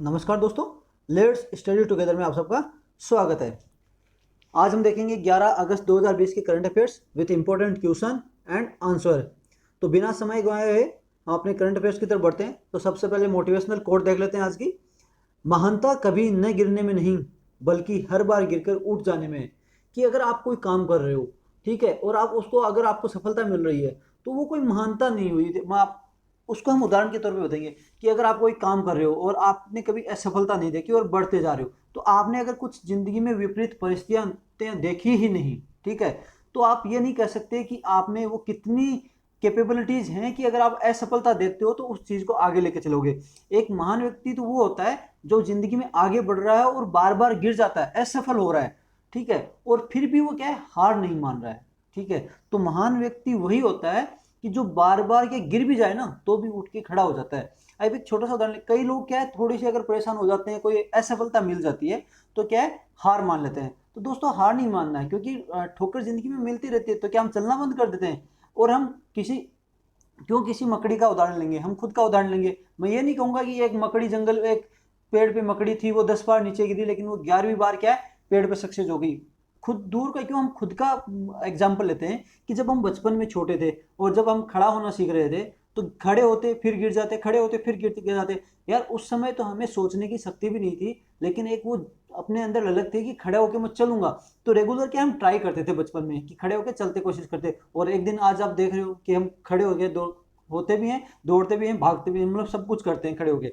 नमस्कार दोस्तों, let's study together में आप सबका स्वागत है। आज हम देखेंगे 11 अगस्त 2020 के current affairs with important question and answer. तो बिना समय गंवाए हुए हम अपने करंट अफेयर्स की तरफ बढ़ते हैं। तो सबसे पहले मोटिवेशनल कोट देख लेते हैं आज की। महानता कभी न गिरने में नहीं बल्कि हर बार गिरकर उठ जाने में है। कि अगर आप कोई काम कर रहे हो, ठीक है, और आप उसको अगर आपको सफलता मिल रही है तो वो कोई महानता नहीं हुई। आप उसको हम उदाहरण के तौर पे बताएंगे कि अगर आप कोई काम कर रहे हो और आपने कभी असफलता नहीं देखी और बढ़ते जा रहे हो, तो आपने अगर कुछ जिंदगी में विपरीत परिस्थितियां देखी ही नहीं, ठीक है, तो आप ये नहीं कह सकते कि आप में वो कितनी कैपेबिलिटीज हैं कि अगर आप असफलता देखते हो तो उस चीज को आगे लेके चलोगे। एक महान व्यक्ति तो वो होता है जो जिंदगी में आगे बढ़ रहा है और बार बार गिर जाता है, असफल हो रहा है, ठीक है, और फिर भी वो क्या है, हार नहीं मान रहा है, ठीक है। तो महान व्यक्ति वही होता है कि जो बार बार के गिर भी जाए ना तो भी उठ के खड़ा हो जाता है। अब एक छोटा सा उदाहरण, कई लोग क्या है, थोड़ी सी अगर परेशान हो जाते हैं, कोई असफलता मिल जाती है तो क्या है, हार मान लेते हैं। तो दोस्तों हार नहीं मानना है, क्योंकि ठोकर जिंदगी में मिलती रहती है। तो क्या हम चलना बंद कर देते हैं और हम किसी क्यों किसी मकड़ी का उदाहरण लेंगे, हम खुद का उदाहरण लेंगे। मैं ये नहीं कहूंगा कि एक मकड़ी जंगल, एक पेड़ पे मकड़ी थी, वो 10 बार नीचे गिरी लेकिन वो 11वीं बार क्या है, पेड़ पे सक्सेस हो गई। खुद दूर का क्यों, हम खुद का एग्जाम्पल लेते हैं कि जब हम बचपन में छोटे थे और जब हम खड़ा होना सीख रहे थे तो खड़े होते फिर गिर जाते, खड़े होते फिर गिर जाते। यार उस समय तो हमें सोचने की शक्ति भी नहीं थी, लेकिन एक वो अपने अंदर ललक थी कि खड़े होकर मैं चलूंगा। तो रेगुलर क्या हम ट्राई करते थे बचपन में कि खड़े होकर चलते कोशिश करते, और एक दिन आज आप देख रहे हो कि हम खड़े हो गए, दो होते भी हैं, दौड़ते भी हैं, भागते भी हैं, मतलब सब कुछ करते हैं खड़े होके।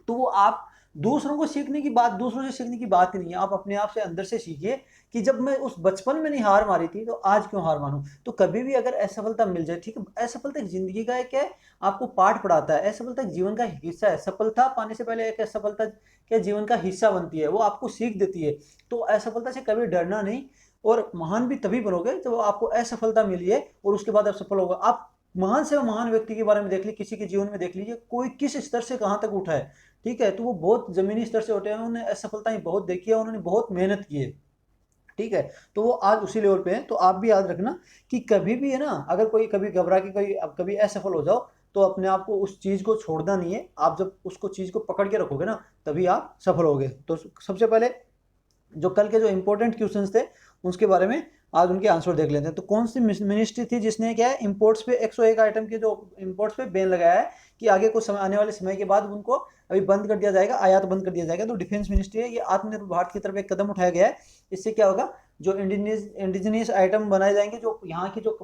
तो वो आप दूसरों को सीखने की बात, दूसरों से सीखने की बात ही नहीं है, आप अपने आप से अंदर से सीखिए कि जब मैं उस बचपन में नहीं हार मारी थी तो आज क्यों हार मानूं। तो कभी भी अगर असफलता मिल जाए, ठीक है, असफलता एक जिंदगी का एक है, आपको पाठ पढ़ाता है। असफलता एक जीवन का हिस्सा है, सफलता पाने से पहले एक असफलता क्या जीवन का हिस्सा बनती है, वो आपको सीख देती है। तो असफलता से कभी डरना नहीं, और महान भी तभी बनोगे जब आपको असफलता मिली है और उसके बाद आप सफल होगा। आप महान से महान व्यक्ति के बारे में देख लीजिए, किसी के जीवन में देख लीजिए, कोई किस स्तर से कहां तक उठा है, ठीक है, तो वो बहुत जमीनी स्तर से उठे हैं, उन्होंने असफलताएं बहुत देखी है, उन्होंने बहुत मेहनत की है, ठीक है। तो वो आज उसी लेवल पे हैं। तो आप भी याद रखना कि कभी भी है ना, अगर कोई कभी घबरा के कोई अब कभी असफल हो जाओ तो अपने आप को उस चीज को छोड़ना नहीं है। आप जब उसको चीज को पकड़ के रखोगे ना तभी आप सफल होगे। तो सबसे पहले जो कल के जो इंपॉर्टेंट क्वेश्चंस थे उसके बारे में आज उनके आंसर देख लेते हैं। तो कौन सी मिनिस्ट्री थी जिसने क्या है, इंपोर्ट्स पे 101 आइटम के जो इंपोर्ट्स पे बैन लगाया है कि आगे कुछ समय, आने वाले समय के बाद उनको अभी बंद कर दिया जाएगा, आयात बंद कर दिया जाएगा। तो डिफेंस मिनिस्ट्री है। ये आत्मनिर्भर भारत की तरफ एक कदम उठाया गया है। इससे क्या होगा, जो इंडिजिनियस आइटम बनाए जाएंगे, जो यहाँ की जो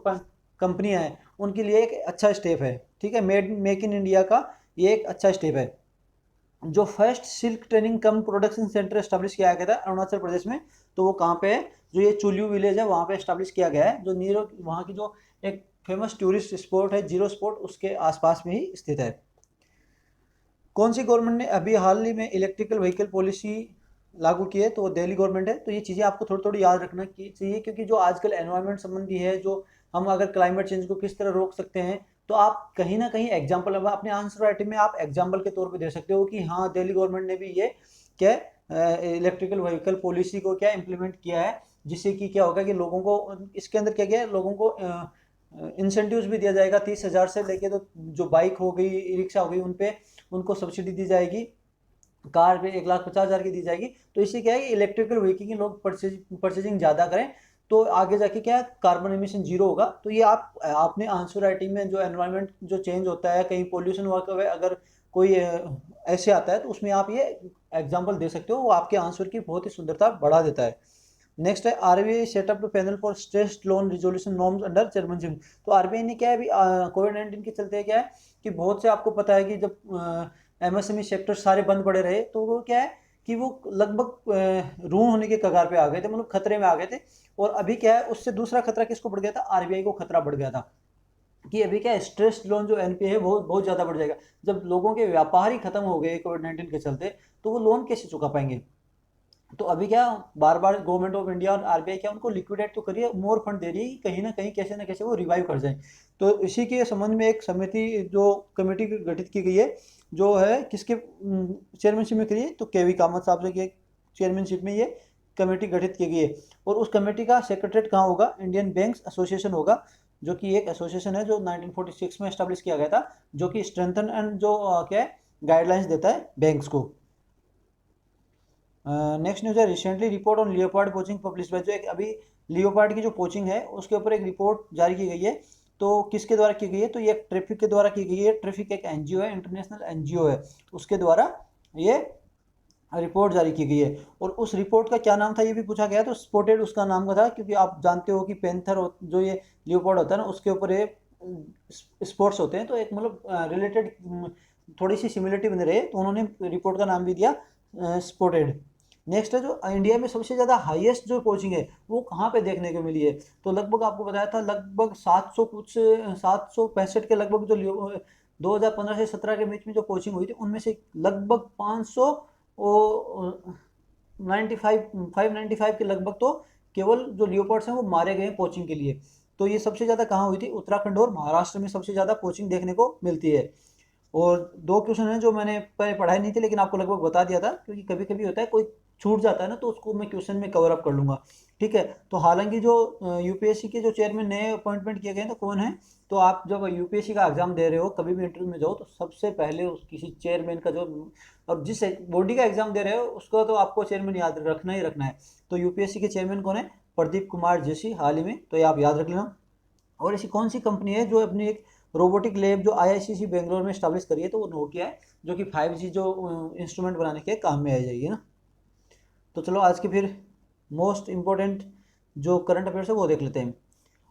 कंपनियां हैं उनके लिए एक अच्छा स्टेप है, ठीक है। मेक इन इंडिया का ये एक अच्छा स्टेप है। जो फर्स्ट सिल्क ट्रेनिंग कम प्रोडक्शन सेंटर स्टैब्लिश किया गया था अरुणाचल प्रदेश में, तो वो कहाँ पे है, जो ये चुलियू विलेज है वहाँ पे स्टैब्लिश किया गया है, जो नीरो वहाँ की जो एक फेमस टूरिस्ट स्पॉट है जीरो स्पॉट, उसके आसपास में ही स्थित है। कौन सी गवर्नमेंट ने अभी हाल ही में इलेक्ट्रिकल व्हीकल पॉलिसी लागू की है, तो वो दिल्ली गवर्नमेंट है। तो ये चीज़ें आपको थोड़ी थोड़ी याद रखना चाहिए, क्योंकि जो आजकल एनवायरनमेंट संबंधी है, जो हम अगर क्लाइमेट चेंज को किस तरह रोक सकते हैं, तो आप कहीं ना कहीं एग्जाम्पल अपने आंसर राइटिंग में आप एग्जाम्पल के तौर पे दे सकते हो कि हाँ दिल्ली गवर्नमेंट ने भी ये क्या इलेक्ट्रिकल व्हीकल पॉलिसी को क्या इम्प्लीमेंट किया है, जिससे कि क्या होगा कि लोगों को इसके अंदर क्या गया है, लोगों को इंसेंटिव्स भी दिया जाएगा। 30,000 से लेके तो जो बाइक हो गई, ई रिक्शा हो गई, उन पे उनको सब्सिडी दी जाएगी, कार पे 1,50,000 की दी जाएगी। तो इससे क्या है कि इलेक्ट्रिकल व्हीकल की लोग परचेजिंग ज़्यादा करें, तो आगे जाके क्या कार्बन एमिशन जीरो होगा। तो ये आपने आंसर राइटिंग में जो एनवायरनमेंट जो चेंज होता है, कहीं पोल्यूशन हुआ, अगर कोई ऐसे आता है तो उसमें आप ये एग्जाम्पल दे सकते हो, वो आपके आंसर की बहुत ही सुंदरता बढ़ा देता है। नेक्स्ट है RBI setup panel for stressed loan resolution norms under chairmanship. तो आरबीआई ने क्या है, अभी कोविड-19 के चलते क्या है कि बहुत से आपको पता है कि जब एमएसएमई सेक्टर सारे बंद पड़े रहे, तो वो क्या है कि वो लगभग रूह होने के कगार पे आ गए थे, मतलब खतरे में आ गए थे। और अभी क्या है, उससे दूसरा खतरा किसको बढ़ गया था, आरबीआई को खतरा बढ़ गया था कि अभी क्या स्ट्रेस लोन जो एनपीए है वो बहुत ज़्यादा बढ़ जाएगा। जब लोगों के व्यापार ही खत्म हो गए कोविड-19 के चलते, तो वो लोन कैसे चुका पाएंगे। तो अभी क्या, बार बार गवर्नमेंट ऑफ इंडिया और आरबीआई क्या उनको लिक्विडेट तो करिए, मोर फंड दे रही है कि कहीं ना कैसे वो रिवाइव कर जाए। तो इसी के संबंध में एक समिति जो कमेटी गठित की गई है, जो है किसके चेयरमैनशिप में करी है, तो केवी कामत साहब से चेयरमैनशिप में ये कमेटी गठित की गई है। और उस कमेटी का सेक्रेटरीट कहाँ होगा, इंडियन बैंक्स एसोसिएशन होगा, जो कि एक एसोसिएशन है जो 1946 में एस्टेब्लिश किया गया था, जो कि स्ट्रेंथन एंड जो क्या है गाइडलाइंस देता है बैंक्स को। नेक्स्ट न्यूज़ है, recently report on leopard poaching publish by, जो एक अभी लियोपार्ड की जो पोचिंग है उसके ऊपर एक रिपोर्ट जारी की गई है। तो किसके द्वारा की गई है? तो ये ट्रैफिक के द्वारा की गई है। ट्रैफिक एक एनजीओ है, इंटरनेशनल एनजीओ है, उसके द्वारा ये रिपोर्ट जारी की गई है। और उस रिपोर्ट का क्या नाम था ये भी पूछा गया, तो स्पॉटेड उसका नाम का था, क्योंकि आप जानते हो कि पैंथर जो ये लियोपार्ड होता है ना उसके ऊपर ये स्पोर्ट्स होते हैं, तो एक मतलब रिलेटेड थोड़ी सी सिमिलरिटी बनी रही, तो उन्होंने रिपोर्ट का नाम भी दिया स्पॉटेड। नेक्स्ट है, जो इंडिया में सबसे ज़्यादा हाईएस्ट जो कोचिंग है वो कहाँ पे देखने को मिली है? तो लगभग आपको बताया था, लगभग 700 कुछ 765 के लगभग जो 2015 से 17 के बीच में जो कोचिंग हुई थी उनमें से लगभग 500 और 595 के लगभग तो केवल जो लियोपार्ड्स हैं वो मारे गए हैं कोचिंग के लिए। तो ये सबसे ज़्यादा कहाँ हुई थी? उत्तराखंड और महाराष्ट्र में सबसे ज़्यादा कोचिंग देखने को मिलती है। और दो क्वेश्चन हैं जो मैंने पहले पढ़ाई नहीं थे लेकिन आपको लगभग बता दिया था, क्योंकि कभी कभी होता है कोई छूट जाता है ना, तो उसको मैं क्वेश्चन में कवर अप कर लूँगा। ठीक है, तो हालांकि जो यूपीएससी के जो चेयरमैन नए अपॉइंटमेंट किए गए हैं तो कौन है? तो आप जब यूपीएससी का एग्जाम दे रहे हो, कभी भी इंटरव्यू में जाओ, तो सबसे पहले उस किसी चेयरमैन का जो, और जिस बॉडी का एग्जाम दे रहे हो उसको तो आपको चेयरमैन याद रखना ही रखना है। तो यूपीएससी के चेयरमैन कौन है? प्रदीप कुमार जोशी, हाल ही में, तो ये आप याद रख लेना। और ऐसी कौन सी कंपनी है जो अपनी एक रोबोटिक लैब जो आईआईसीसी बेंगलोर में स्टैब्लिश करी है? तो वो नोकिया है, जो कि 5G जो इंस्ट्रूमेंट बनाने के काम में आ जाएगी ना। तो चलो आज के फिर मोस्ट इम्पोर्टेंट जो करंट अफेयर्स है वो देख लेते हैं।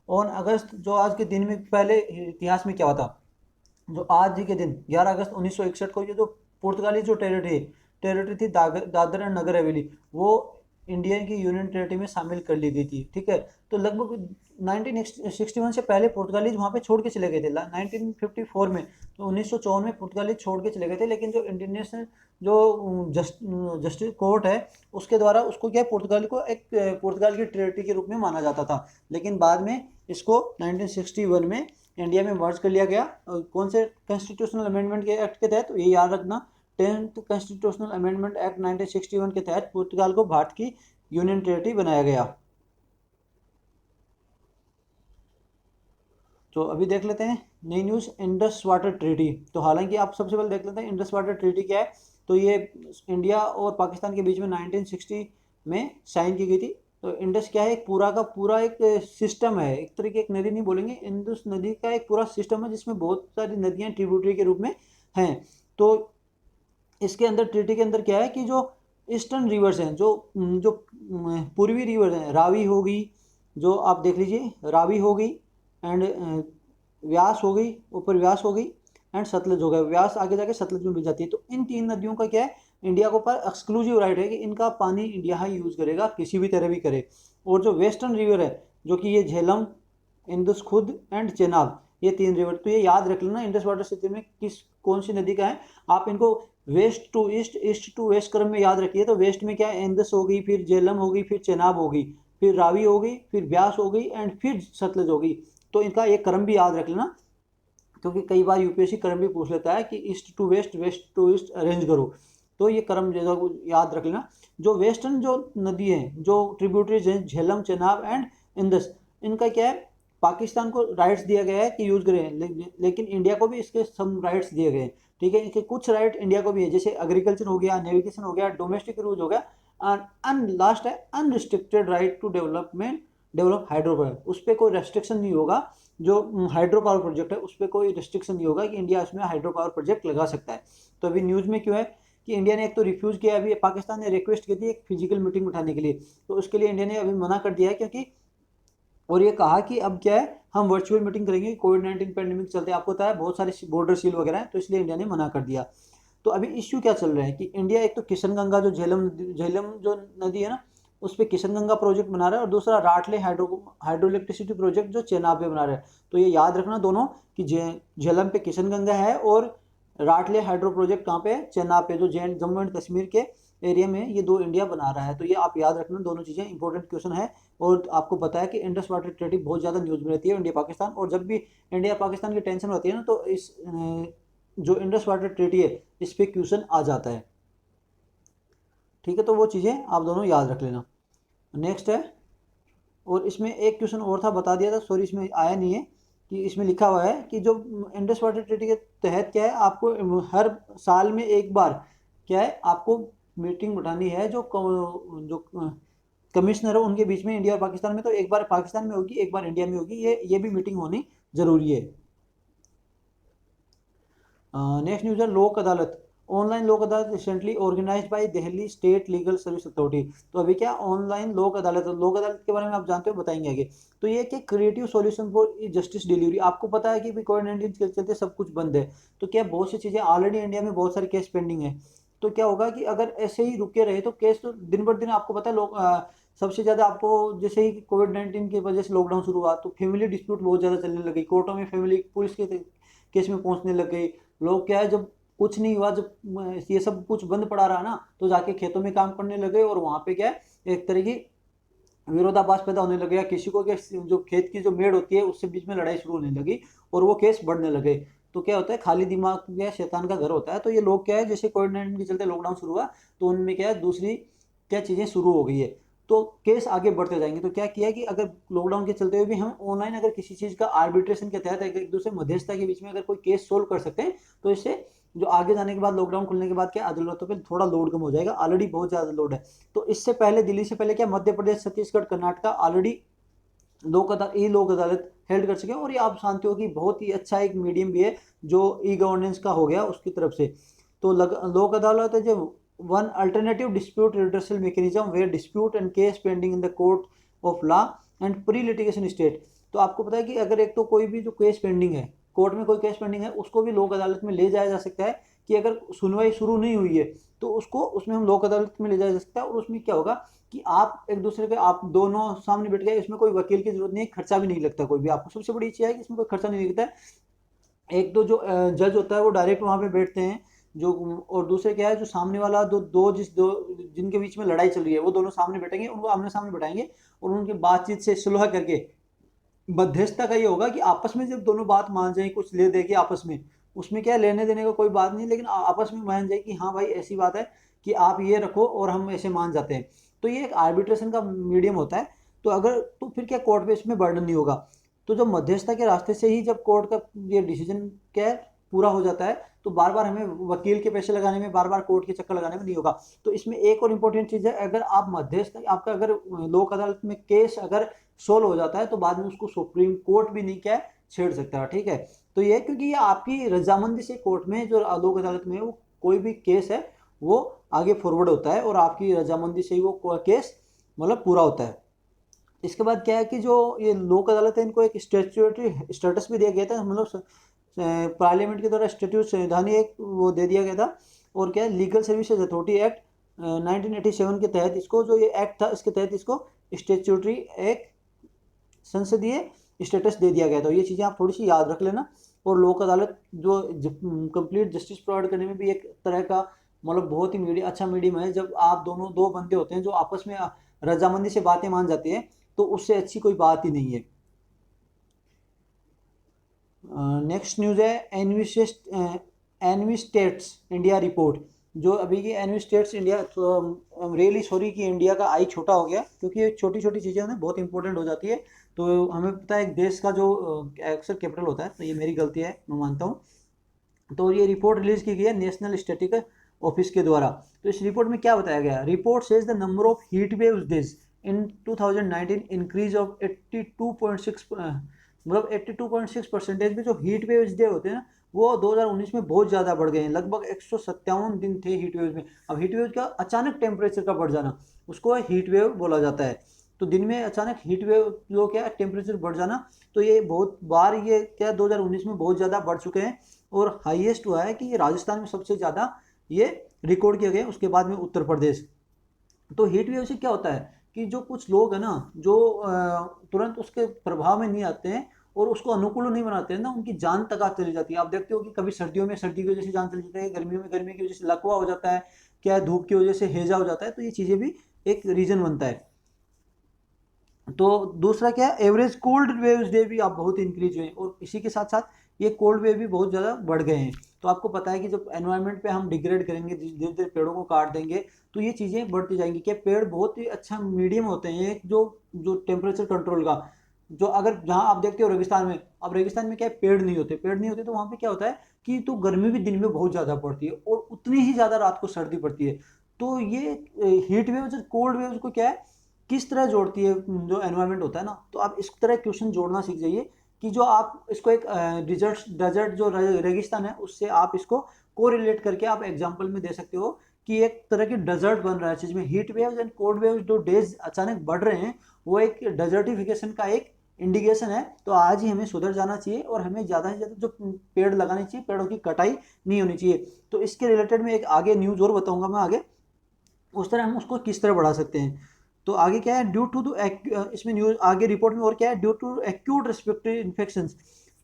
ऑन अगस्त, जो आज के दिन में पहले इतिहास में क्या हुआ था, जो आज ही के दिन 11 अगस्त 1961 को ये जो पुर्तगाली जो टेरिटरी थी दादर एंड नगर हवेली, वो इंडिया की यूनियन टेरिटरी में शामिल कर ली गई थी। ठीक है, तो लगभग 1961 से पहले पुर्तगालीज वहाँ पे छोड़ के चले गए थे। 1954 में, तो 1954 में पुर्तगालीज छोड़ के चले गए थे, लेकिन जो इंटरनेशनल जो जस्टिस कोर्ट है उसके द्वारा उसको क्या है, पुर्तगाल को एक पुर्तगाल की टेरिटरी के रूप में माना जाता था। लेकिन बाद में इसको 1961 में इंडिया में मर्ज कर लिया गया। कौन से कॉन्स्टिट्यूशनल अमेंडमेंट के एक्ट के तहत? तो ये याद रखना, 10th कॉन्स्टिट्यूशनल अमेंडमेंट एक्ट 1961 के तहत पुर्तगाल को भारत की यूनियन टेरिटरी बनाया गया। तो अभी देख लेते हैं नई न्यूज़, इंडस वाटर ट्रीटी। तो हालांकि आप सबसे पहले देख लेते हैं इंडस वाटर ट्रीटी क्या है। तो ये इंडिया और पाकिस्तान के बीच में 1960 में साइन की गई थी। तो इंडस क्या है? एक पूरा का पूरा एक सिस्टम है, एक तरीके एक नदी नहीं बोलेंगे, इंडस नदी का एक पूरा सिस्टम है जिसमें बहुत सारी नदियाँ ट्रिब्यूटरी के रूप में हैं। तो इसके अंदर ट्रीटी के अंदर क्या है कि जो ईस्टर्न रिवर्स हैं, जो पूर्वी रिवर्स हैं, रावी होगी, जो आप देख लीजिए रावी होगी, एंड व्यास हो गई, ऊपर व्यास हो गई, एंड सतलज हो गया। व्यास आगे जाके सतलज में मिल जाती है। तो इन तीन नदियों का क्या है, इंडिया को ऊपर एक्सक्लूसिव राइट है कि इनका पानी इंडिया ही यूज़ करेगा, किसी भी तरह भी करे। और जो वेस्टर्न रिवर है, जो कि ये झेलम, इंदुस खुद एंड चेनाब, ये तीन रिवर, तो ये याद रख लेना इंडस वाटर सिस्टम में किस कौन सी नदी का है। आप इनको west to east, east to west क्रम में याद रखिए। तो वेस्ट में क्या है, इंदस होगी, फिर झेलम होगी, फिर चेनाब होगी, फिर रावी होगी, फिर ब्यास होगी, एंड फिर सतलज होगी। तो इनका एक क्रम भी याद रख लेना, क्योंकि कई बार यूपीएससी क्रम भी पूछ लेता है कि east to west, west to east arrange करो। तो ये क्रम जो याद रख लेना। जो वेस्टर्न जो नदी है, जो ट्रिब्यूटरीज हैं, झेलम, चेनाब एंड इंदस, इनका क्या है, पाकिस्तान को राइट्स दिया गया है कि यूज़ करें, लेकिन इंडिया को भी इसके सम राइट्स दिए गए हैं। ठीक है, इनके कुछ राइट इंडिया को भी है, जैसे एग्रीकल्चर हो गया, नेविगेशन हो गया, डोमेस्टिक यूज हो गया, एंड लास्ट है unrestricted right to develop hydro power. उस पर कोई रेस्ट्रिक्शन नहीं होगा। जो हाइड्रो पावर प्रोजेक्ट है उस पर कोई रिस्ट्रिक्शन नहीं होगा कि इंडिया उसमें हाइड्रो पावर प्रोजेक्ट लगा सकता है। तो अभी न्यूज़ में क्यों है कि इंडिया ने एक तो रिफ्यूज़ किया, अभी पाकिस्तान ने रिक्वेस्ट की थी एक फिजिकल मीटिंग उठाने के लिए, तो उसके लिए इंडिया ने अभी मना कर दिया है, क्योंकि और ये कहा कि अब क्या है, हम वर्चुअल मीटिंग करेंगे, कोविड-19 पैंडेमिक चलते आपको पता है बहुत सारे बॉर्डर सील वगैरह है, तो इसलिए इंडिया ने मना कर दिया। तो अभी इश्यू क्या चल रहा है कि इंडिया एक तो किशनगंगा जो झेलम जो नदी है ना, उस पर किशनगंगा प्रोजेक्ट बना रहा है, और दूसरा राटले हाइड्रो इलेक्ट्रिसिटी प्रोजेक्ट जो चेनाब पे बना रहा है। तो ये याद रखना दोनों कि झेलम पे किशनगंगा है, और राटले हाइड्रो प्रोजेक्ट कहाँ पे है, चेनाब पे, जो जम्मू एंड कश्मीर के एरिया में ये दो इंडिया बना रहा है। तो ये आप याद रखना, दोनों चीज़ें इंपॉर्टेंट क्वेश्चन है। और आपको पता है कि इंडस वाटर ट्रीटी बहुत ज़्यादा न्यूज़ में रहती है इंडिया पाकिस्तान, और जब भी इंडिया पाकिस्तान की टेंशन होती है ना, तो इस जो इंडस वाटर ट्रीटी है इस पर क्वेश्चन आ जाता है। ठीक है, तो वो चीज़ें आप दोनों याद रख लेना। नेक्स्ट है, और इसमें एक क्वेश्चन और था, बता दिया था, सॉरी इसमें आया नहीं है, कि इसमें लिखा हुआ है कि जो इंडस वाटर ट्रीटी के तहत क्या है, आपको हर साल में एक बार क्या है, आपको मीटिंग बिठानी है जो जो कमिश्नर है उनके बीच में इंडिया और पाकिस्तान में, तो एक बार पाकिस्तान में होगी एक बार इंडिया में होगी, ये भी मीटिंग होनी जरूरी है। नेक्स्ट न्यूज है लोक अदालत। Online Lok Adalat recently organised by Delhi state legal service authority. तो अभी क्या ऑनलाइन लोक अदालत, लोक अदालत के बारे में आप जानते हो, बताएंगे आगे। तो ये क्या creative solution for justice delivery. आपको पता है कि कोविड-19 के चलते सब कुछ बंद है, तो क्या बहुत सी चीज़ें ऑलरेडी इंडिया में बहुत सारे केस पेंडिंग है। तो क्या होगा कि अगर ऐसे ही रुके रहे तो केस तो दिन ब दिन, आपको पता है लोग सबसे ज़्यादा आपको जैसे ही कोविड-19 की वजह से लॉकडाउन शुरू हुआ तो फैमिली डिस्प्यूट बहुत ज़्यादा चलने लगी, कोर्टों में फैमिली पुलिस के केस में पहुंचने लग गई। लोग क्या है, जब कुछ नहीं हुआ, जब ये सब कुछ बंद पड़ा रहा ना, तो जाके खेतों में काम करने लगे और वहाँ पे क्या है एक तरह की विरोधाभास पैदा होने लगे, या किसी को क्या जो खेत की जो मेड़ होती है उससे बीच में लड़ाई शुरू होने लगी और वो केस बढ़ने लगे। तो क्या होता है, खाली दिमाग क्या शैतान का घर होता है। तो ये लोग क्या है, जैसे कोविड-19 के चलते लॉकडाउन शुरू हुआ तो उनमें क्या है दूसरी क्या चीज़ें शुरू हो गई है, तो केस आगे बढ़ते जाएंगे। तो क्या किया कि अगर लॉकडाउन के चलते हुए भी हम ऑनलाइन अगर किसी चीज़ का आर्बिट्रेशन के तहत एक दूसरे मध्यस्थता के बीच में अगर कोई केस सोल्व कर सकते हैं, तो इससे जो आगे जाने के बाद लॉकडाउन खुलने के बाद क्या अदालतों पे थोड़ा लोड कम हो जाएगा। ऑलरेडी बहुत ज़्यादा लोड है। तो इससे पहले दिल्ली से पहले क्या मध्य प्रदेश, छत्तीसगढ़, कर्नाटका ऑलरेडी लोक अदालत हेल्ड कर सके, और ये आप जानते हो कि बहुत ही अच्छा एक मीडियम भी है जो ई गवर्नेंस का हो गया उसकी तरफ से। तो लोक अदालत है जो one alternative dispute redressal mechanism where dispute and case pending in the court of law and pre litigation state. तो आपको पता है कि अगर एक तो कोई भी जो केस पेंडिंग है, कोर्ट में कोई केस पेंडिंग है, उसको भी लोक अदालत में ले जाया जा सकता है। कि अगर सुनवाई शुरू नहीं हुई है तो उसको उसमें हम लोक अदालत में ले जाया जा सकता है, और उसमें क्या होगा कि आप एक दूसरे के आप दोनों सामने बैठ गए, इसमें कोई वकील की जरूरत नहीं है, खर्चा भी नहीं लगता कोई भी आपको। सबसे बड़ी चीज़ है कि इसमें कोई खर्चा नहीं लगता है। एक तो जो जज होता है वो डायरेक्ट वहाँ पे बैठते हैं जो, और दूसरे क्या है जो सामने वाला दो जिनके बीच में लड़ाई चल रही है वो दोनों सामने बैठेंगे, उनको आमने सामने बैठाएंगे और उनकी बातचीत से सुलह करके मध्यस्थता का ये होगा कि आपस में जब दोनों बात मान जाए, कुछ ले दे के आपस में, उसमें क्या लेने देने का कोई बात नहीं, लेकिन आपस में मान जाए कि हाँ भाई ऐसी बात है कि आप ये रखो और हम ऐसे मान जाते हैं। तो ये एक आर्बिट्रेशन का मीडियम होता है। तो अगर तो फिर क्या कोर्ट पे इसमें बर्डन नहीं होगा। तो जब मध्यस्थता के रास्ते से ही जब कोर्ट का ये डिसीजन क्या है पूरा हो जाता है, तो बार बार हमें वकील के पैसे लगाने में, बार बार कोर्ट के चक्कर लगाने में नहीं होगा। तो इसमें एक और इम्पोर्टेंट चीज़ है, अगर आप मध्यस्थ आपका अगर लोक अदालत में केस अगर सोल्व हो जाता है तो बाद में उसको सुप्रीम कोर्ट भी नहीं क्या छेड़ सकता है, ठीक है। तो ये क्योंकि ये आपकी रजामंदी से कोर्ट में जो लोक अदालत में वो कोई भी केस है वो आगे फॉरवर्ड होता है और आपकी रजामंदी से ही वो केस मतलब पूरा होता है। इसके बाद क्या है कि जो ये लोक अदालत है इनको एक स्टैट्यूटरी स्टेटस भी दिया गया था, मतलब पार्लियामेंट के द्वारा स्टैट्यूट संविधान एक वो दे दिया गया था। और क्या लीगल सर्विसेज अथॉरिटी एक्ट 1987 के तहत इसको जो ये एक्ट था इसके तहत इसको स्टैट्यूटरी एक संसदीय स्टेटस दे दिया गया था। ये चीज़ें आप थोड़ी सी याद रख लेना। और लोक अदालत जो कंप्लीट जस्टिस प्रोवाइड करने में भी एक तरह का मतलब बहुत ही अच्छा मीडियम है। जब आप दो बंदे होते हैं जो आपस में रजामंदी से बातें मान जाती हैं तो उससे अच्छी कोई बात ही नहीं है। नेक्स्ट न्यूज़ है एनविस्टेट्स इंडिया रिपोर्ट। जो अभी की एनविस्टेट्स इंडिया, रियली सॉरी कि इंडिया का आई छोटा हो गया, क्योंकि ये छोटी छोटी चीज़ें ना बहुत इंपॉर्टेंट हो जाती है। तो हमें पता है एक देश का जो अक्सर कैपिटल होता है, तो ये मेरी गलती है, मैं मानता हूँ। तो ये रिपोर्ट रिलीज की गई है नेशनल स्टैटिस्टिक्स ऑफिस के द्वारा। तो इस रिपोर्ट में क्या बताया गया, report says the number of heat waves days in 2019 increase of 82.6, मतलब 82.6% में जो हीट वेव्स डे होते हैं ना वो 2019 में बहुत ज़्यादा बढ़ गए हैं। लगभग 157 दिन थे हीट वेव्स में। अब हीट वेव का अचानक टेम्परेचर का बढ़ जाना उसको हीट वेव बोला जाता है। तो दिन में अचानक हीट वेव जो क्या टेम्परेचर बढ़ जाना, तो ये बहुत बार ये क्या 2019 में बहुत ज़्यादा बढ़ चुके हैं। और हाईएस्ट हुआ है कि ये राजस्थान में सबसे ज़्यादा ये रिकॉर्ड किया गया, उसके बाद में उत्तर प्रदेश। तो हीट वेव से क्या होता है कि जो कुछ लोग हैं ना जो तुरंत उसके प्रभाव में नहीं आते हैं और उसको अनुकूल नहीं बनाते हैं ना, उनकी जान तक आ चली जाती है। आप देखते हो कि कभी सर्दियों में सर्दी की वजह से जान चली जाती है, गर्मियों में गर्मी की वजह से लकवा हो जाता है, क्या धूप की वजह से हैजा हो जाता है। तो ये चीज़ें भी एक रीज़न बनता है। तो दूसरा क्या है, एवरेज कोल्ड वेव्स डे भी आप बहुत इंक्रीज हुए, और इसी के साथ साथ ये कोल्ड वेव भी बहुत ज़्यादा बढ़ गए हैं। तो आपको पता है कि जब एनवायरनमेंट पे हम डिग्रेड करेंगे, धीरे धीरे पेड़ों को काट देंगे, तो ये चीज़ें बढ़ती जाएंगी। क्या पेड़ बहुत ही अच्छा मीडियम होते हैं एक जो जो टेम्परेचर कंट्रोल का, जो अगर जहाँ आप देखते हो रेगिस्तान में, अब रेगिस्तान में क्या है पेड़ नहीं होते तो वहाँ पे क्या होता है कि तो गर्मी भी दिन में बहुत ज़्यादा पड़ती है और उतनी ही ज़्यादा रात को सर्दी पड़ती है। तो ये हीट वेव्स और कोल्ड वेव्स को क्या है, किस तरह जोड़ती है जो एनवायरनमेंट होता है ना, तो आप इस तरह क्वेश्चन जोड़ना सीख जाइए कि जो आप इसको एक डेजर्ट जो रेगिस्तान है उससे आप इसको कोरिलेट करके आप एग्जांपल में दे सकते हो कि एक तरह की डेजर्ट बन रहा है, जिसमें heat waves and cold waves जो डेज अचानक बढ़ रहे हैं वो एक डेजर्टिफिकेशन का एक इंडिकेशन है। तो आज ही हमें सुधर जाना चाहिए और हमें ज़्यादा से ज़्यादा जो पेड़ लगाने चाहिए, पेड़ों की कटाई नहीं होनी चाहिए। तो इसके रिलेटेड में एक आगे न्यूज़ और बताऊंगा मैं आगे, उस तरह हम उसको किस तरह बढ़ा सकते हैं। तो आगे क्या है, ड्यू टू इसमें न्यूज आगे रिपोर्ट में और क्या है, due to acute respiratory infection.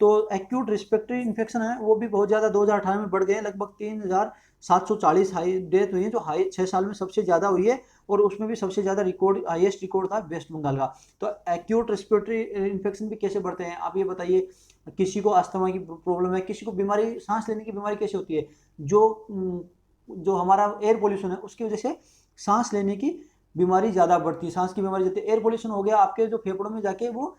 तो एक्यूट रेस्पिरेटरी इन्फेक्शन है वो भी बहुत ज़्यादा 2018 में बढ़ गए हैं, लगभग 3740 हाई डेथ हुई है, जो हाई 6 साल में सबसे ज़्यादा हुई है। और उसमें भी सबसे ज़्यादा हाईएस्ट रिकॉर्ड था वेस्ट बंगाल का। तो एक्यूट रेस्पिरेटरी इन्फेक्शन भी कैसे बढ़ते हैं आप ये बताइए। किसी को अस्थमा की प्रॉब्लम है, किसी को बीमारी सांस लेने की बीमारी कैसे होती है, जो हमारा एयर पोल्यूशन है उसकी वजह से सांस लेने की बीमारी ज़्यादा बढ़ती है। सांस की बीमारी जैसे एयर पोल्यूशन हो गया आपके जो फेफड़ों में जाके वो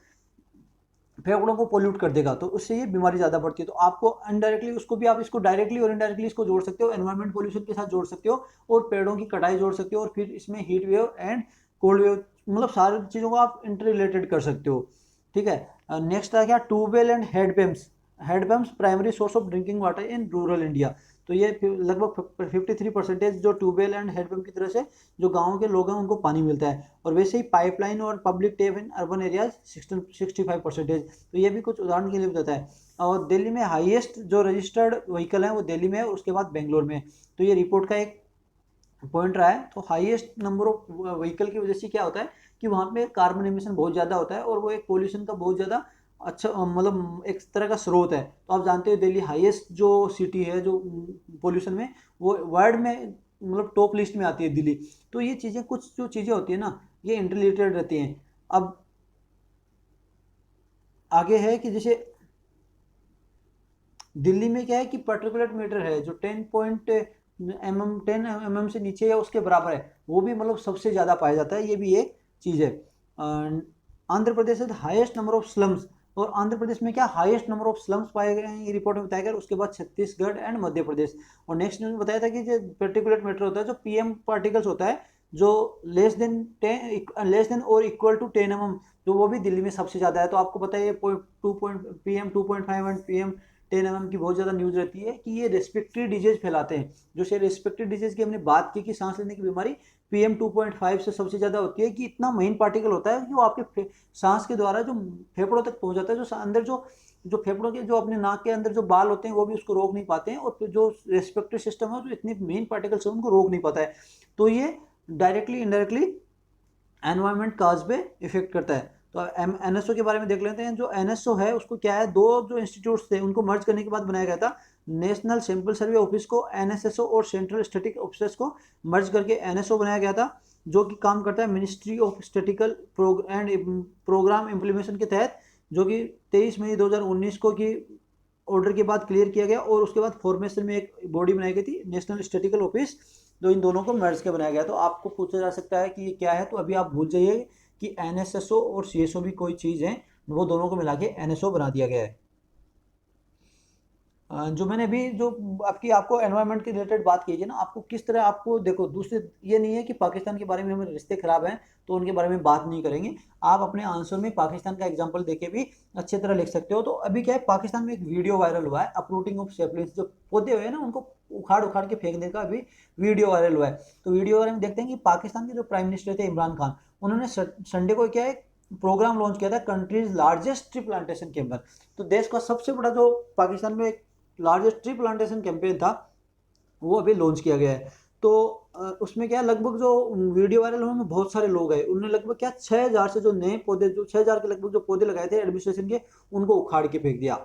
फेफड़ों को पोल्यूट कर देगा, तो उससे ये बीमारी ज़्यादा बढ़ती है। तो आपको इनडायरेक्टली उसको भी आप इसको डायरेक्टली और इनडायरेक्टली इसको जोड़ सकते हो, एनवायरमेंट पोल्यूशन के साथ जोड़ सकते हो और पेड़ों की कटाई जोड़ सकते हो, और फिर इसमें heat wave and cold wave, मतलब सारी चीज़ों को आप इंटर रिलेटेड कर सकते हो। ठीक है, नेक्स्ट आ गया tube well and handpumps. Handpumps primary source of drinking water in rural India. तो ये लगभग 53% जो ट्यूबवेल एंड हैंडपम्प की तरह से जो गाँव के लोग हैं उनको पानी मिलता है। और वैसे ही पाइपलाइन और public tap in urban areas 65%। तो ये भी कुछ उदाहरण के लिए बताता है। और दिल्ली में हाईएस्ट जो रजिस्टर्ड व्हीकल है वो दिल्ली में है, उसके बाद बेंगलोर में। तो ये रिपोर्ट का एक पॉइंट रहा है। तो हाईएस्ट नंबर ऑफ व्हीकल की वजह से क्या होता है कि वहाँ पे कार्बन एमिशन बहुत ज़्यादा होता है और वो एक पोल्यूशन का बहुत ज़्यादा अच्छा मतलब एक तरह का स्रोत है। तो आप जानते हो दिल्ली हाईएस्ट जो सिटी है जो पोल्यूशन में, वो वर्ल्ड में मतलब टॉप लिस्ट में आती है दिल्ली। तो ये चीज़ें कुछ जो चीज़ें होती है ना ये इंटररिलेटेड रहती हैं। अब आगे है कि जैसे दिल्ली में क्या है कि पर्टिकुलर मीटर है जो 10 mm से नीचे या उसके बराबर है, वो भी मतलब सबसे ज़्यादा पाया जाता है, ये भी एक चीज़ है। आंध्र प्रदेश है हाईएस्ट नंबर ऑफ स्लम्स। और आंध्र प्रदेश में क्या हाईएस्ट नंबर ऑफ स्लम्स पाए गए हैं ये रिपोर्ट में बताया गया। उसके बाद छत्तीसगढ़ एंड मध्य प्रदेश। और नेक्स्ट न्यूज में बताया था कि जो पर्टिकुलर मैटर होता है जो पीएम पार्टिकल्स होता है जो लेस देन और इक्वल टू 10 mm, जो वो भी दिल्ली में सबसे ज़्यादा है। तो आपको पता है ये PM 2.5 एंड PM 10 mm की बहुत ज़्यादा न्यूज़ रहती है कि ये रेस्पिरेटरी डिजीज फैलाते हैं। जो से रेस्पिरेटरी डिजीज की हमने बात की कि सांस लेने की बीमारी PM 2.5 से सबसे ज़्यादा होती है, कि इतना मेन पार्टिकल होता है जो आपके सांस के द्वारा जो फेफड़ों तक पहुंच जाता है, जो अंदर जो फेफड़ों के जो अपने नाक के अंदर जो बाल होते हैं वो भी उसको रोक नहीं पाते हैं, और जो रेस्पिरेटरी सिस्टम है जो इतने मेन पार्टिकल्स हैं उनको रोक नहीं पाता है। तो ये डायरेक्टली इनडायरेक्टली एनवायरमेंट काज पे इफेक्ट करता है। तो एनएसओ के बारे में देख लेते हैं। जो एनएसओ है उसको क्या है, दो जो इंस्टीट्यूट्स थे उनको मर्ज करने के बाद बनाया गया था। नेशनल सैंपल सर्वे ऑफिस को एनएसएसओ और सेंट्रल स्टैटिक ऑफिस को मर्ज करके एनएसओ बनाया गया था, जो कि काम करता है ministry of statistical and programme implementation के तहत, जो कि 23 मई 2019 को की ऑर्डर के बाद क्लियर किया गया। और उसके बाद फॉर्मेशन में एक बॉडी बनाई गई थी नेशनल स्टैटिकल ऑफिस, जो इन दोनों को मर्ज के बनाया गया। तो आपको पूछा जा सकता है कि ये क्या है, तो अभी आप भूल जाइए कि एनएसएसओ और सीएसओ भी कोई चीज़ है, वो दोनों को मिला के एनएसओ बना दिया गया है। जो मैंने अभी जो आपको एनवायरनमेंट के रिलेटेड बात की है ना, आपको किस तरह आपको देखो दूसरे, ये नहीं है कि पाकिस्तान के बारे में हमारे रिश्ते खराब हैं तो उनके बारे में बात नहीं करेंगे। आप अपने आंसर में पाकिस्तान का एग्जांपल देके भी अच्छी तरह लिख सकते हो। तो अभी क्या है, पाकिस्तान में एक वीडियो वायरल हुआ है अपरूटिंग ऑफ सेपलिंग्स, जो पौधे हुए हैं ना उनको उखाड़ उखाड़ के फेंकने का अभी वीडियो वायरल हुआ है। तो वीडियो वायरल में देखते हैं कि पाकिस्तान के जो प्राइम मिनिस्टर थे इमरान खान, उन्होंने संडे को क्या है प्रोग्राम लॉन्च किया था कंट्रीज लार्जेस्ट ट्री प्लांटेशन के अंदर। तो देश का सबसे बड़ा जो पाकिस्तान में लार्जेस्ट ट्री प्लांटेशन कैंपेन था वो अभी लॉन्च किया गया है। तो उसमें क्या लगभग जो वीडियो वायरल हुए में बहुत सारे लोग आए, उन्होंने लगभग क्या 6000 से जो नए पौधे, जो 6000 के लगभग जो पौधे लगाए थे एडमिनिस्ट्रेशन के, उनको उखाड़ के फेंक दिया।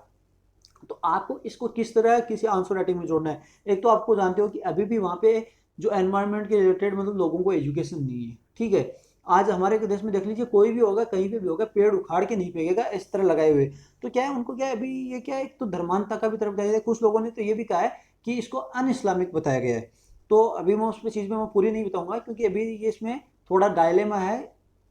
तो आपको इसको किस तरह किसी आंसर राइटिंग में जोड़ना है। एक तो आपको जानते हो कि अभी भी वहाँ पे जो एनवायरनमेंट के रिलेटेड मतलब लोगों को एजुकेशन नहीं है। ठीक है, आज हमारे देश में देख लीजिए कोई भी होगा कहीं पे भी होगा पेड़ उखाड़ के नहीं फेंकेगा इस तरह लगाए हुए। तो क्या है उनको क्या है अभी ये क्या है, एक तो धर्मांधता का भी तरफ बताया है। कुछ लोगों ने तो ये भी कहा है कि इसको अन इस्लामिक बताया गया है। तो अभी मैं उस चीज़ में मैं पूरी नहीं बताऊंगा क्योंकि अभी ये इसमें थोड़ा डायलेमा है,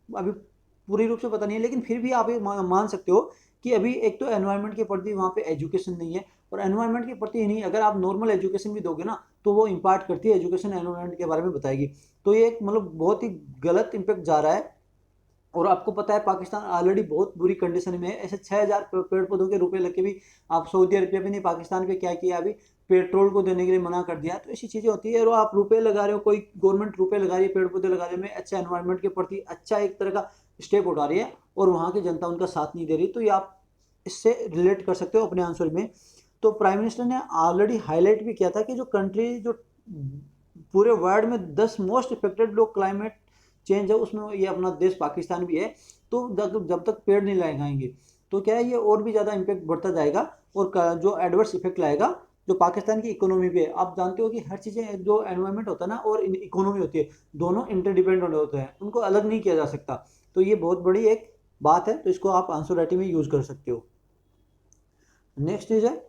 अभी पूरी रूप से पता नहीं है। लेकिन फिर भी आप ये मान सकते हो कि अभी एक तो एनवायरनमेंट के प्रति वहाँ पे एजुकेशन नहीं है, और एनवायरनमेंट के प्रति ही नहीं, अगर आप नॉर्मल एजुकेशन भी दोगे ना तो वो इम्पार्ट करती है, एजुकेशन एनवायरनमेंट के बारे में बताएगी। तो ये एक मतलब बहुत ही गलत इम्पैक्ट जा रहा है। और आपको पता है पाकिस्तान ऑलरेडी बहुत बुरी कंडीशन में है, ऐसे 6,000 पेड़ पौधों के रुपए लग के भी आप सऊदी अरबिया भी नहीं, पाकिस्तान पे क्या किया अभी, पेट्रोल को देने के लिए मना कर दिया। तो ऐसी चीज़ें होती है, और आप रुपए लगा रहे हो, कोई गवर्नमेंट रुपए लगा रही है पेड़ पौधे लगा रहे में, अच्छा एनवायरनमेंट के प्रति अच्छा एक तरह का स्टेप उठा रही है, और वहाँ की जनता उनका साथ नहीं दे रही। तो ये आप इससे रिलेट कर सकते हो अपने आंसर में। तो प्राइम मिनिस्टर ने ऑलरेडी हाईलाइट भी किया था कि जो कंट्री जो पूरे वर्ल्ड में 10 मोस्ट इफेक्टेड लोग क्लाइमेट चेंज है उसमें ये अपना देश पाकिस्तान भी है। तो जब तक पेड़ नहीं लगाएंगे तो क्या है, ये और भी ज़्यादा इम्पैक्ट बढ़ता जाएगा, और जो एडवर्स इफेक्ट लाएगा जो पाकिस्तान की इकोनॉमी पे है। आप जानते हो कि हर चीज़ें जो एनवायरनमेंट होता है ना और इकोनॉमी होती है, दोनों इंटरडिपेंडेंट होते हैं, उनको अलग नहीं किया जा सकता। तो ये बहुत बड़ी एक बात है, तो इसको आप आंसर राइटिंग में यूज़ कर सकते हो। नेक्स्ट इज है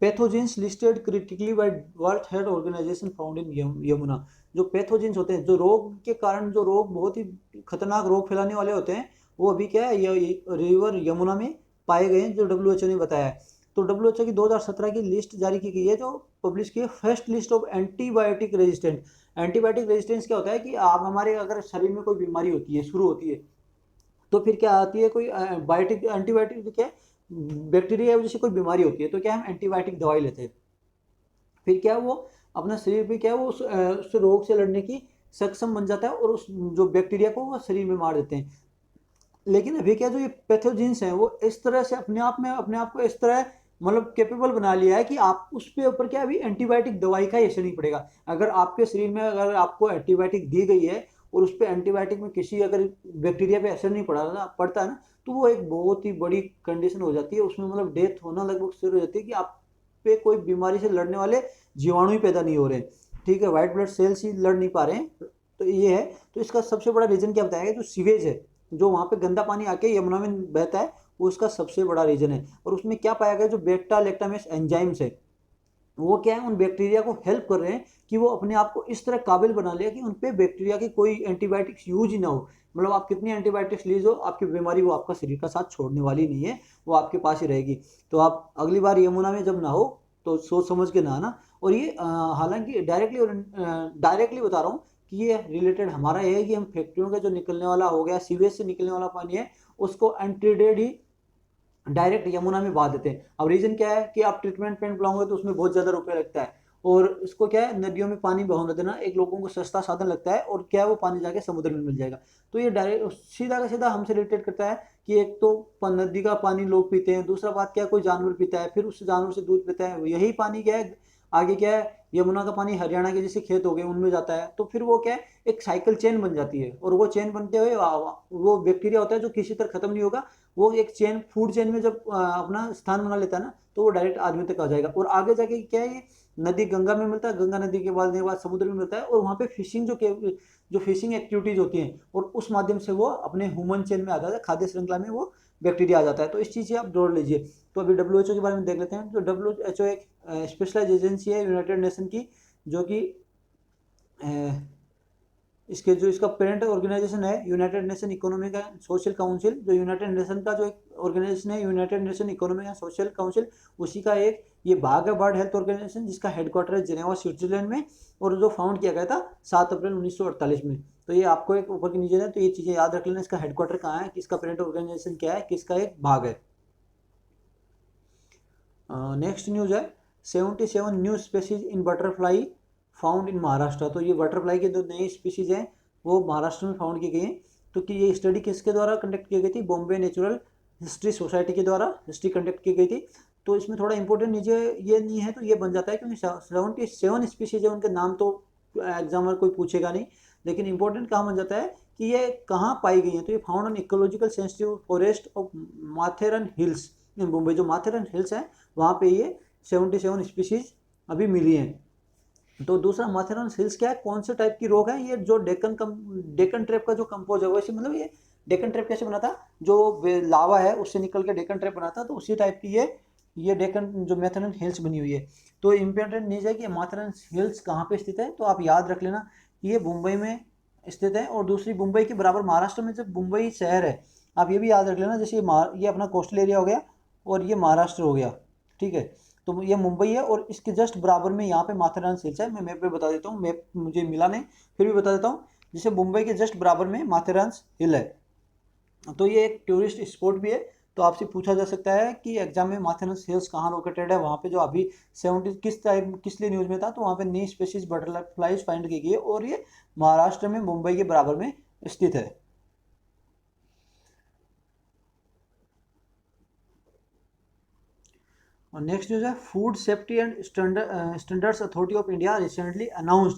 pathogens listed critically by world health organisation found in Yamuna. जो पैथोजेंस होते हैं, जो रोग के कारण, जो रोग बहुत ही खतरनाक रोग फैलाने वाले होते हैं, वो अभी क्या है, ये रिवर यमुना में पाए गए हैं, जो डब्ल्यूएचओ ने बताया है। तो डब्ल्यूएचओ की 2017 की लिस्ट जारी की गई है, जो पब्लिश की है, first list of antibiotic resistant. Antibiotic resistance क्या होता है कि आप हमारे अगर शरीर में कोई बीमारी होती है, शुरू होती है, तो फिर क्या आती है, कोई बायोटिक एंटीबायोटिक क्या है, बैक्टीरिया की वजह से कोई बीमारी होती है तो क्या हम एंटीबायोटिक दवाई लेते हैं। फिर क्या वो अपना शरीर पे क्या वो उस रोग से लड़ने की सक्षम बन जाता है, और उस जो बैक्टीरिया को वो शरीर में मार देते हैं। लेकिन अभी क्या, जो ये पैथोजेंस हैं वो इस तरह से अपने आप को इस तरह मतलब कैपेबल बना लिया है कि आप उस पे ऊपर क्या अभी एंटीबायोटिक दवाई का असर नहीं पड़ेगा। अगर आपके शरीर में अगर आपको एंटीबायोटिक दी गई है और उस पर एंटीबायोटिक में किसी अगर बैक्टीरिया पे असर नहीं पड़ता है ना, तो वो एक बहुत ही बड़ी कंडीशन हो जाती है, उसमें मतलब डेथ होना लगभग शुरू हो जाती है कि आप पे कोई बीमारी से लड़ने वाले जीवाणु ही पैदा नहीं हो रहे। ठीक है, व्हाइट ब्लड सेल्स ही लड़ नहीं पा रहे हैं, तो ये है। तो इसका सबसे बड़ा रीजन क्या बताया गया, जो सीवेज है, जो वहाँ पे गंदा पानी आके यमुना में बहता है, वो उसका सबसे बड़ा रीजन है। और उसमें क्या पाया गया, जो बेटा लैक्टामेस एंजाइम्स है, वो क्या है, उन बैक्टीरिया को हेल्प कर रहे हैं कि वो अपने आप को इस तरह काबिल बना लिया कि उन पे बैक्टीरिया की कोई एंटीबायोटिक्स यूज ही ना हो। मतलब आप कितनी एंटीबायोटिक्स लीज हो, आपकी बीमारी वो आपका शरीर का साथ छोड़ने वाली नहीं है, वो आपके पास ही रहेगी। तो आप अगली बार यमुना में जब ना हो तो सोच समझ के ना आना। और ये हालांकि डायरेक्टली बता रहा हूँ कि ये रिलेटेड हमारा ये है कि हम फैक्ट्रियों का जो निकलने वाला हो गया, सीवेज से निकलने वाला पानी है, उसको एंटीडेड ही डायरेक्ट यमुना में बहा देते हैं। अब रीजन क्या है कि आप ट्रीटमेंट प्लांट बुलाओगे तो उसमें बहुत ज़्यादा रुपये लगता है, और इसको क्या है, नदियों में पानी बहाने देना एक लोगों को सस्ता साधन लगता है, और क्या है वो पानी जाके समुद्र में मिल जाएगा। तो ये डायरेक्ट सीधा का सीधा हमसे रिलेटेड करता है कि एक तो नदी का पानी लोग पीते हैं, दूसरा बात क्या है, कोई जानवर पीता है, फिर उस जानवर से दूध पीता है, यही पानी क्या है आगे क्या है, यमुना का पानी हरियाणा के जैसे खेत हो गए उनमें जाता है। तो फिर वो क्या है, एक साइकिल चेन बन जाती है, और वो चेन बनते हुए वो बैक्टीरिया होता है जो किसी तरह खत्म नहीं होगा, वो एक चेन फूड चेन में जब अपना स्थान बना लेता है ना, तो वो डायरेक्ट आदमी तक आ जाएगा। और आगे जाके क्या है, ये नदी गंगा में मिलता है, गंगा नदी के बाद समुद्र में मिलता है, और वहाँ पे जो फिशिंग एक्टिविटीज होती हैं, और उस माध्यम से वो अपने ह्यूमन चेन में आ जाता है, खाद्य श्रृंखला में वो बैक्टीरिया आ जाता है। तो इस चीज़ से आप जोड़ लीजिए। तो अभी डब्ल्यूएचओ के बारे में देख लेते हैं। तो डब्ल्यूएचओ एक स्पेशलाइज एजेंसी है यूनाइटेड नेशन की, जो कि इसके जो इसका पेरेंट ऑर्गेनाइजेशन है United nation economic and social council. जो यूनाइटेड नेशन का जो एक ऑर्गेनाइजेशन है United nation economic and social council, उसी का एक ये भाग है वर्ल्ड हेल्थ ऑर्गेनाइजेशन, जिसका हेडक्वार्टर है जिनेवा स्विट्जरलैंड में, और जो फाउंड किया गया था 7 अप्रैल 1948 में। तो ये आपको एक ऊपर के नीचे है, तो ये चीज़ें याद रख लेना, इसका हेडक्वार्टर कहाँ है, किसका पेरेंट ऑर्गेनाइजेशन क्या है, किसका एक भाग है। नेक्स्ट न्यूज़ है 77 new species in butterfly found in Maharashtra. तो ये बटरफ्लाई के जो नई स्पीसीज हैं वो महाराष्ट्र में फाउंड की गई हैं। तो कि ये स्टडी किसके द्वारा कंडक्ट की गई थी, बॉम्बे नेचुरल हिस्ट्री सोसाइटी के द्वारा हिस्ट्री कंडक्ट की गई थी। तो इसमें थोड़ा इंपॉर्टेंट नीचे ये नहीं है तो ये बन जाता है, क्योंकि 77 स्पीसीज है, उनके नाम तो एग्जाम में कोई पूछेगा नहीं, लेकिन इंपॉर्टेंट कहाँ बन जाता है कि ये कहाँ पाई गई हैं। तो ये found on ecological sensitive forest of Matheran hills in Mumbai. जो माथेरन हिल्स है वहाँ पे ये 77 स्पीसीज अभी मिली हैं। तो दूसरा माथेरन हिल्स क्या है, कौन से टाइप की रोग है, ये जो डेक्कन ट्रैप का जो कंपोज है, वैसे मतलब ये डेक्कन ट्रैप कैसे बना था, जो लावा है उससे निकल के डेक्कन ट्रैप बना था, तो उसी टाइप की ये डेक्कन जो माथेरन हिल्स बनी हुई है। तो इम्पोर्टेंट न्यूज़ है कि माथेरन हिल्स कहाँ पे स्थित है, तो आप याद रख लेना कि ये मुंबई में स्थित है। और दूसरी मुंबई के बराबर महाराष्ट्र में जब मुंबई शहर है, आप ये भी याद रख लेना, जैसे ये अपना कोस्टल एरिया हो गया और ये महाराष्ट्र हो गया, ठीक है। तो ये मुंबई है और इसके जस्ट बराबर में यहाँ पे माथेरान हिल्स है। मैं मैप पे बता देता हूँ, मैप मुझे मिला नहीं फिर भी बता देता हूँ। जैसे मुंबई के जस्ट बराबर में माथेरान हिल है, तो ये एक टूरिस्ट स्पॉट भी है। तो आपसे पूछा जा सकता है कि एग्जाम में माथेरान हिल्स कहाँ लोकेटेड है, वहाँ पे जो अभी 70 किस टाइम किस लिए न्यूज़ में था, तो वहाँ पे नई स्पेसीज बटरफ्लाइज फाइंड की गई है और ये महाराष्ट्र में मुंबई के बराबर में स्थित है। और नेक्स्ट न्यूज़ है, food safety and standards authority of India recently announced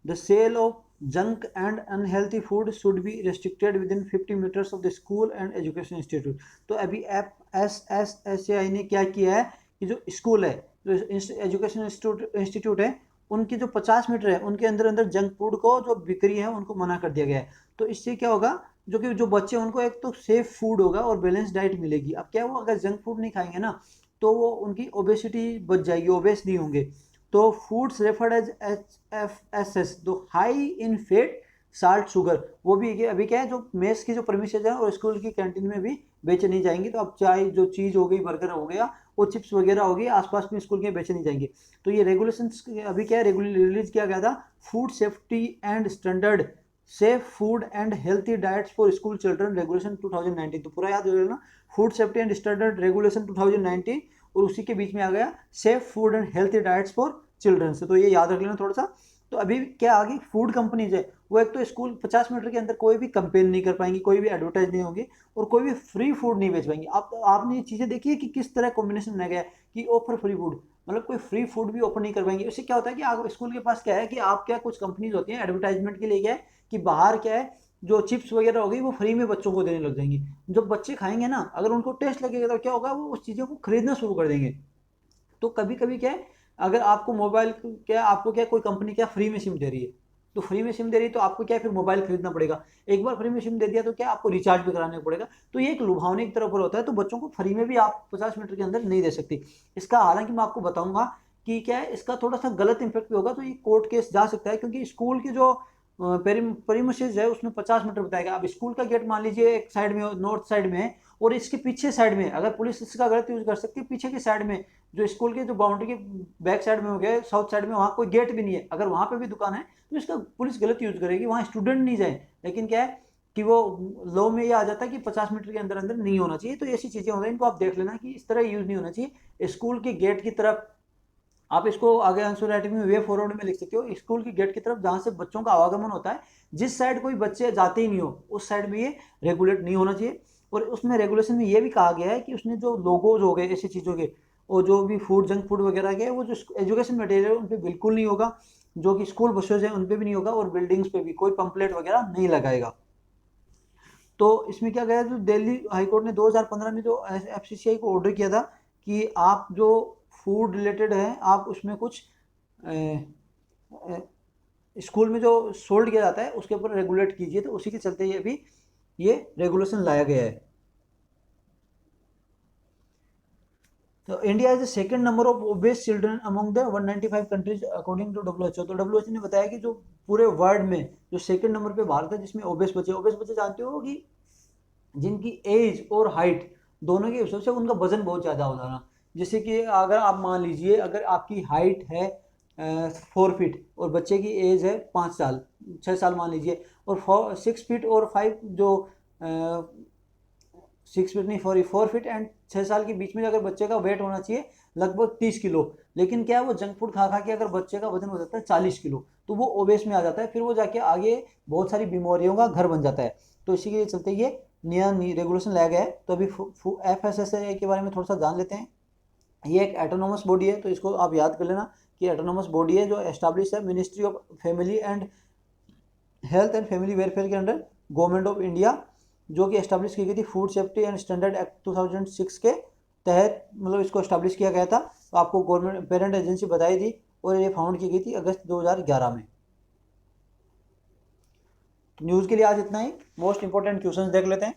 the sale of junk and unhealthy food should be restricted within 50 metres of the school and education institute. तो अभी FSSAI ने क्या किया है कि जो school है, जो एजुकेशन इंस्टीट्यूट है, उनकी जो 50 मीटर है उनके अंदर अंदर जंक फूड को जो बिक्री है उनको मना कर दिया गया है। तो इससे क्या होगा, जो कि जो बच्चे उनको एक तो सेफ फूड होगा और बैलेंस डाइट मिलेगी। अब क्या, वो अगर जंक फूड नहीं खाएंगे ना तो वो उनकी ओबेसिटी बच जाएगी, ओबेस नहीं होंगे। तो फूड्स रेफर्ड एज HFSS, जो high in fat salt sugar, वो भी अभी क्या है, जो मेस की जो परमिशन है और स्कूल की कैंटीन में भी बेचे नहीं जाएंगे। तो अब चाहे जो चीज़ हो गई, बर्गर हो गया, वो चिप्स वगैरह हो गई, आसपास में स्कूल के बेचे नहीं जाएंगे। तो ये रेगुलेशंस अभी क्या है, रिलीज किया गया था, food safety and standard safe food and healthy diets for school children regulation 2019। तो पूरा याद हो ना, food safety and standard regulation 2019 और उसी के बीच में आ गया safe food and healthy diets for children से। तो ये याद रख लेना थोड़ा सा। तो अभी क्या आ गई, फूड कंपनीज है वो एक तो स्कूल 50 मीटर के अंदर कोई भी कंपेन नहीं कर पाएंगी, कोई भी एडवर्टाइज नहीं होगी और कोई भी फ्री फूड नहीं बेच पाएंगी। आपने ये चीज़ें देखी है कि किस तरह कॉम्बिनेशन बनाया गया है कि ऑफर फ्री फूड, मतलब कोई फ्री फूड भी ऑफर नहीं कर पाएंगे। इससे क्या होता है कि आप स्कूल के पास क्या है कि आप क्या, कुछ कंपनीज होती हैं एडवर्टाइजमेंट के लिए क्या है कि बाहर क्या है, जो चिप्स वगैरह होगी वो फ्री में बच्चों को देने लग जाएंगी। जब बच्चे खाएंगे ना, अगर उनको टेस्ट लगेगा तो क्या होगा, वो उस चीज़ों को खरीदना शुरू कर देंगे। तो कभी कभी क्या है, अगर आपको मोबाइल क्या, आपको क्या कोई कंपनी क्या फ्री में सिम दे रही है, तो फ्री में सिम दे रही है तो आपको क्या है, फिर मोबाइल खरीदना पड़ेगा। एक बार फ्री में सिम दे दिया तो क्या आपको रिचार्ज भी कराना पड़ेगा। तो ये एक लुभावने की तरफ पर होता है। तो बच्चों को फ्री में भी आप 50 मीटर के अंदर नहीं दे सकती। इसका हालांकि मैं आपको बताऊंगा कि क्या है, इसका थोड़ा सा गलत इम्पैक्ट भी होगा, तो ये कोर्ट केस जा सकता है, क्योंकि स्कूल की जो पेरीमिसेस है उसमें 50 मीटर बताएगा। अब स्कूल का गेट मान लीजिए एक साइड में, नॉर्थ साइड में है, और इसके पीछे साइड में अगर पुलिस इसका गलत यूज कर सकती है, पीछे की साइड में जो स्कूल के जो बाउंड्री के बैक साइड में हो गया, साउथ साइड में, वहाँ कोई गेट भी नहीं है, अगर वहाँ पे भी दुकान है तो इसका पुलिस गलत यूज करेगी, वहाँ स्टूडेंट नहीं जाए। लेकिन क्या है कि वो लॉ में ये आ जाता है कि 50 मीटर के अंदर अंदर नहीं होना चाहिए। तो ऐसी चीज़ें होती हैं, इनको आप देख लेना कि इस तरह यूज़ नहीं होना चाहिए। स्कूल के गेट की तरफ आप इसको आगे आंसर राइटिंग में वे फॉरवर्ड में लिख सकते हो, स्कूल की गेट की तरफ जहाँ से बच्चों का आवागमन होता है, जिस साइड कोई बच्चे जाते ही नहीं हो उस साइड में ये रेगुलेट नहीं होना चाहिए। और उसमें रेगुलेशन में ये भी कहा गया है कि उसने जो लोगोज हो गए ऐसी चीज़ों के, और जो भी फूड जंक फूड वगैरह के, वो जो एजुकेशन मटेरियल है उन पर बिल्कुल नहीं होगा, जो कि स्कूल बसेज हैं उन पर भी नहीं होगा, और बिल्डिंग्स पे भी कोई पंपलेट वगैरह नहीं लगाएगा। तो इसमें क्या गया, जो दिल्ली हाईकोर्ट ने 2015 में जो FCCI को ऑर्डर किया था कि आप जो फूड रिलेटेड है आप उसमें कुछ स्कूल में जो सोल्ड किया जाता है उसके ऊपर रेगुलेट कीजिए, तो उसी के चलते ये अभी ये रेगुलेशन लाया गया है। तो India is the second number of obese children among the 195 countries according to WHO। तो WHO ने बताया कि जो पूरे वर्ल्ड में जो सेकंड नंबर पे भारत है जिसमें ओबेस बच्चे, ओबेस बच्चे जानते हो कि जिनकी एज और हाइट दोनों के हिसाब से उनका वजन बहुत ज़्यादा हो जाना। जैसे कि अगर आप मान लीजिए, अगर आपकी हाइट है 4 फीट और बच्चे की एज है 5 साल 6 साल मान लीजिए, और 6 फीट और 5 जो 6 फीट नहीं, 4 फीट एंड 6 साल के बीच में अगर बच्चे का वेट होना चाहिए लगभग 30 किलो, लेकिन क्या है वो जंक फूड खा खा के अगर बच्चे का वजन हो जाता है 40 किलो, तो वो ओबेस में आ जाता है, फिर वो जाके आगे बहुत सारी बीमारियों का घर बन जाता है। तो इसी के चलते ये नया रेगुलेशन लाया गया है। तो अभी FSSAI के बारे में थोड़ा सा जान लेते हैं। ये एक एटोनोमस बॉडी है, तो इसको आप याद कर लेना कि एटोनोमस बॉडी है जो एस्टैब्लिश है ministry of family and health and family welfare के अंडर गवर्नमेंट ऑफ इंडिया, जो कि एस्टैब्लिश की गई थी food safety and standard act 2006 के तहत, मतलब इसको एस्टैब्लिश किया गया था। तो आपको गवर्नमेंट पेरेंट एजेंसी बताई थी, और ये फाउंड की गई थी अगस्त 2011 में। न्यूज़ के लिए आज इतना ही। मोस्ट इंपॉर्टेंट क्वेश्चन देख लेते हैं।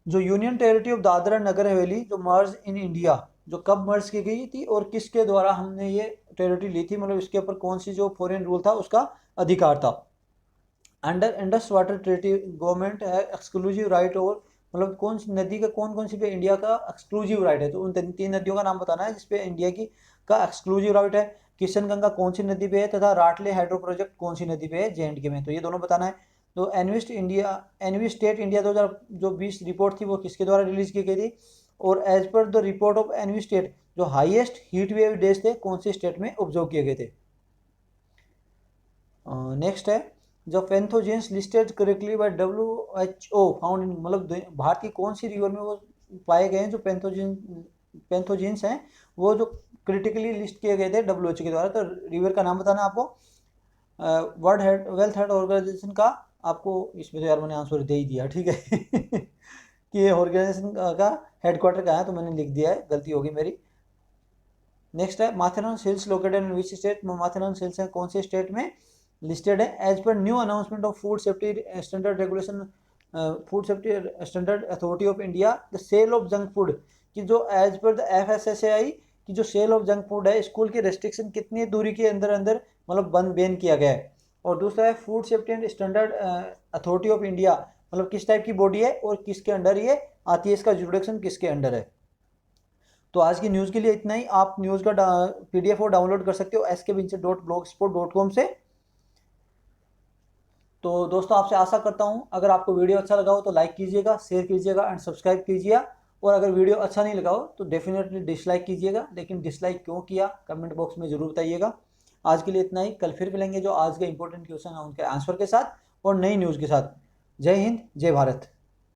जो union territory of Dadra Nagar Haveli जो मर्ज इन इंडिया, जो कब मर्ज की गई थी और किसके द्वारा हमने ये टेरिटरी ली थी, मतलब इसके ऊपर कौन सी जो फॉरेन रूल था उसका अधिकार था। Under Indus water treaty government है एक्सक्लूसिव राइट ओवर मतलब कौन सी नदी का कौन सी पे इंडिया का एक्सक्लूसिव राइट है, तो उन तीन नदियों का नाम बताना है जिसपे इंडिया की का एक्सक्लूसिव राइट है। किशनगंगा कौन सी नदी पे है तथा राटले हाइड्रो प्रोजेक्ट कौन सी नदी पे है JNK में, तो ये दोनों बताना है। तो एनवी स्टेट इंडिया 2020 रिपोर्ट थी वो किसके द्वारा रिलीज की गई थी, और एज पर द रिपोर्ट ऑफ एनवी स्टेट जो हाईएस्ट हीट वेव डेज थे कौन से स्टेट में ऑब्जर्व किए गए थे। नेक्स्ट है जो pathogens listed correctly by WHO found in, मतलब भारत की कौन सी रिवर में वो पाए गए हैं जो पैथोजेंस हैं वो जो क्रिटिकली लिस्ट किए गए थे WHO के द्वारा। तो रिवर का नाम बताना आपको। वर्ल्ड वेल्थ हेल्थ ऑर्गेनाइजेशन का आपको, इसमें तो यार मैंने आंसर दे ही दिया, ठीक है कि ये ऑर्गेनाइजेशन का हेडक्वार्टर कहाँ है, तो मैंने लिख दिया है, गलती होगी मेरी। नेक्स्ट है Matheran hills located in which state, Matheran hills है कौन से स्टेट में लिस्टेड है। एज पर new announcement of food safety standard regulation, food safety standard authority of India, the sale of junk food की जो एज पर द FSSAI की जो सेल ऑफ जंक फूड है स्कूल की रेस्ट्रिक्शन कितनी दूरी के अंदर अंदर मतलब बंद बैन किया गया है। और दूसरा है food safety and standard authority of India, मतलब किस टाइप की बॉडी है और किसके अंडर ये आती है, इसका जुरिडिक्शन किसके अंडर है। तो आज की न्यूज़ के लिए इतना ही। आप न्यूज़ का PDF और डाउनलोड कर सकते हो skvincent.blogspot.com से। तो दोस्तों आपसे आशा करता हूँ अगर आपको वीडियो अच्छा लगा हो तो लाइक कीजिएगा, शेयर कीजिएगा एंड सब्सक्राइब कीजिएगा। और अगर वीडियो अच्छा नहीं लगा हो तो डेफिनेटली डिसलाइक कीजिएगा, लेकिन डिसलाइक क्यों किया कमेंट बॉक्स में ज़रूर बताइएगा। आज के लिए इतना ही, कल फिर मिलेंगे जो आज के इंपॉर्टेंट क्वेश्चन है उनके आंसर के साथ और नई न्यूज़ के साथ। जय हिंद, जय भारत।